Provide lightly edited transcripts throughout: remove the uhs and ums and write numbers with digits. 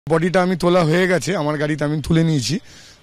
বডিটা আমি তোলা হয়ে গেছে, আমার গাড়িতে আমি তুলে নিয়েছি,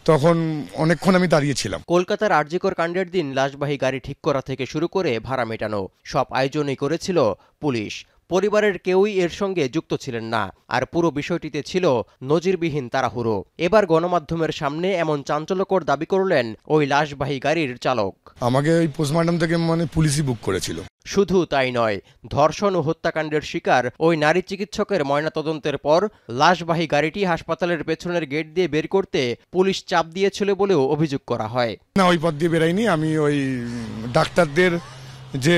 তখন অনেকক্ষণ আমি দাঁড়িয়েছিলাম। কলকাতার আরজিকর কাণ্ডের দিন লাশবাহী গাড়ি ঠিক করা থেকে শুরু করে ভাড়া মেটানো সব আয়োজনই করেছিল পুলিশ। পরিবারের কেউই এর সঙ্গে যুক্ত ছিলেন না, আর পুরো বিষয়টিতে ছিল নজিরবিহীন তাড়াহুড়ো। এবার গণমাধ্যমের সামনে এমন চাঞ্চল্যকর দাবি করলেন ওই লাশবাহী গাড়ির চালক। আমাকে ওই পোস্টমর্টম থেকে পুলিশই বুক করেছিল। শুধু তাই নয়, ধর্ষণ ও হত্যাকাণ্ডের শিকার ওই নারী চিকিৎসকের ময়নাতদন্তের পর লাশবাহী গাড়িটি হাসপাতালের পেছনের গেট দিয়ে বের করতে পুলিশ চাপ দিয়েছিল বলেও অভিযোগ করা হয়। না, ওই পথ দিয়ে বেরাইনি, আমি ওই ডাক্তারদের যে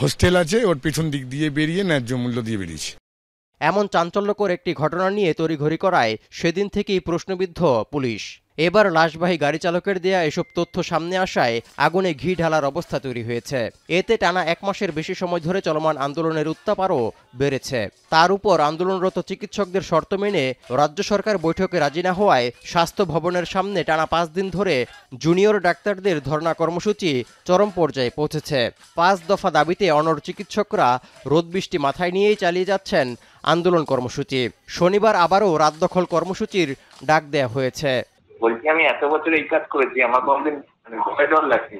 হোস্টেল আছে ওর পিছন দিক দিয়ে বেরিয়ে ন্যায্য মূল্য দিয়ে বেরিয়েছি। এমন চাঞ্চল্যকর একটি ঘটনা নিয়ে তড়িঘড়ি করায় সেদিন থেকেই প্রশ্নবিদ্ধ পুলিশ। এবার লাশবাহী গাড়ি চালকের দেয়া এসব তথ্য সামনে আসায় আগুনে ঘি ঢালার অবস্থা তৈরি হয়েছে। এতে টানা 1 মাসের বেশি সময় ধরে চলমান আন্দোলনের উত্তাপ আরও বেড়েছে। তার উপর আন্দোলনরত চিকিৎসকদের শর্ত মেনে রাজ্য সরকার বৈঠকে রাজি না হওয়ায় স্বাস্থ্য ভবনের সামনে টানা 5 দিন ধরে জুনিয়র ডাক্তারদের ধর্ণা কর্মসূচি চরম পর্যায়ে পৌঁছেছে। 5 দফা দাবিতে অনড় চিকিৎসকরা রোদ বৃষ্টি মাথায় নিয়েই চালিয়ে যাচ্ছেন আন্দোলন কর্মসূচি। শনিবার আবারও রাত দখল কর্মসূচির ডাক দেয়া হয়েছে। বলছি আমি এত বছর এই কাজ করেছি, আমার কোনদিন ভয় ডর লাগছে।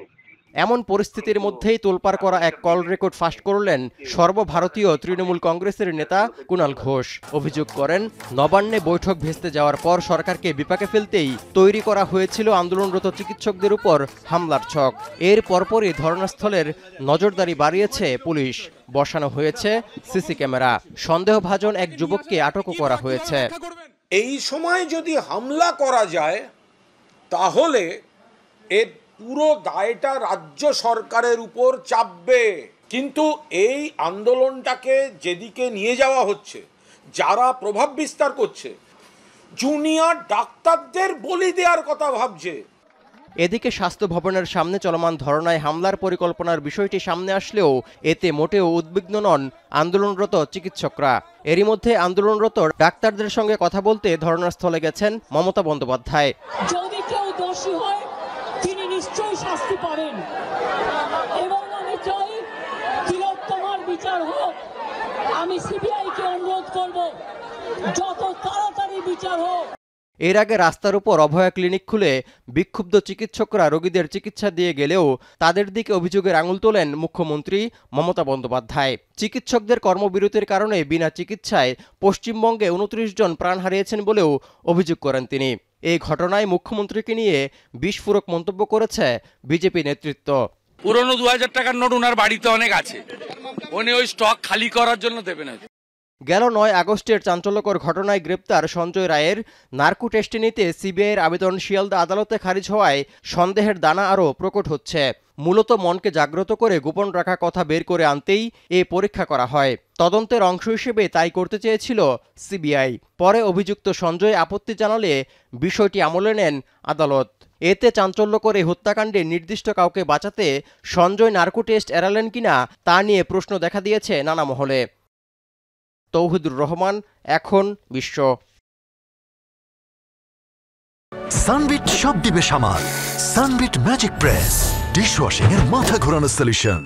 এমন পরিস্থিতির মধ্যেই তোলপাড় করা এক কল রেকর্ড ফাঁস করলেন সর্বভারতীয় তৃণমূল কংগ্রেসের নেতা কুণাল ঘোষ। অভিযোগ করেন, নবান্নে বৈঠক ভেস্তে যাওয়ার পর সরকারকে বিপাকে ফেলতেই তৈরি করা হয়েছিল আন্দোলনরত চিকিৎসকদের উপর হামলার ছক। এর পরপরই ধর্নাস্থলের নজরদারি বাড়িয়েছে পুলিশ, বসানো হয়েছে সিসি ক্যামেরা। সন্দেহভাজন এক যুবককে আটকও করা হয়েছে। এই সময় যদি হামলা করা যায় তাহলে এর পুরো দায়টা রাজ্য সরকারের উপর চাপবে। কিন্তু এই আন্দোলনটাকে যেদিকে নিয়ে যাওয়া হচ্ছে, যারা প্রভাব বিস্তার করছে, জুনিয়র ডাক্তারদের বলি দেওয়ার কথা ভাবছে। এদিকে স্বাস্থ্য ভবনের সামনে চলমান ধরনায় হামলার পরিকল্পনার বিষয়টি সামনে আসলেও এতে মোটেও উদ্বিগ্ন নন আন্দোলনরত চিকিৎসকরা। এরই মধ্যে আন্দোলনরত ডাক্তারদের সঙ্গে কথা বলতে ধর্নাস্থলে গেছেন মমতা বন্দ্যোপাধ্যায়। যদি কেউ দোষী হয় তিনি নিশ্চয়ই শাস্তি পাবেন এবং আমি চাই তিলোত্তমার বিচার হোক। আমি সিবিআইকে অনুরোধ করব যত তাড়াতাড়ি বিচার হোক। এর আগে রাস্তার উপর অভয়া ক্লিনিক খুলে বিক্ষুব্ধ চিকিৎসকরা রোগীদের চিকিৎসা দিয়ে গেলেও তাদের দিকে অভিযোগের আঙুল তোলেন মুখ্যমন্ত্রী মমতা বন্দ্যোপাধ্যায়। চিকিৎসকদের কর্মবিরতির কারণে বিনা চিকিৎসায় পশ্চিমবঙ্গে 29 জন প্রাণ হারিয়েছেন বলেও অভিযোগ করেন তিনি। এই ঘটনায় মুখ্যমন্ত্রীকে নিয়ে বিস্ফোরক মন্তব্য করেছে বিজেপি নেতৃত্ব। পুরনো 2000 টাকার নোট ওনার বাড়িতে অনেক আছে, উনি ওই স্টক খালি করার জন্য দেবেন। গেল 9 আগস্টের চাঞ্চল্যকর ঘটনায় গ্রেপ্তার সঞ্জয় রায়ের নার্কো টেস্টে নিতে সিবিআইয়ের আবেদন শিয়ালদা আদালতে খারিজ হওয়ায় সন্দেহের দানা আরও প্রকট হচ্ছে। মূলত মনকে জাগ্রত করে গোপন রাখা কথা বের করে আনতেই এ পরীক্ষা করা হয়। তদন্তের অংশ হিসেবে তাই করতে চেয়েছিল সিবিআই। পরে অভিযুক্ত সঞ্জয় আপত্তি জানালে বিষয়টি আমলে নেন আদালত। এতে চাঞ্চল্যকর এই হত্যাকাণ্ডে নির্দিষ্ট কাউকে বাঁচাতে সঞ্জয় নার্কো টেস্ট এড়ালেন কিনা তা নিয়ে প্রশ্ন দেখা দিয়েছে নানা মহলে। তৌহিদুর রহমান, এখন বিশ্ব। সানবিট সব দিবে সামাল। সানবিট ম্যাজিক প্রেস ডিশওয়াশিং এর মাথা ঘোরানো সলিউশন।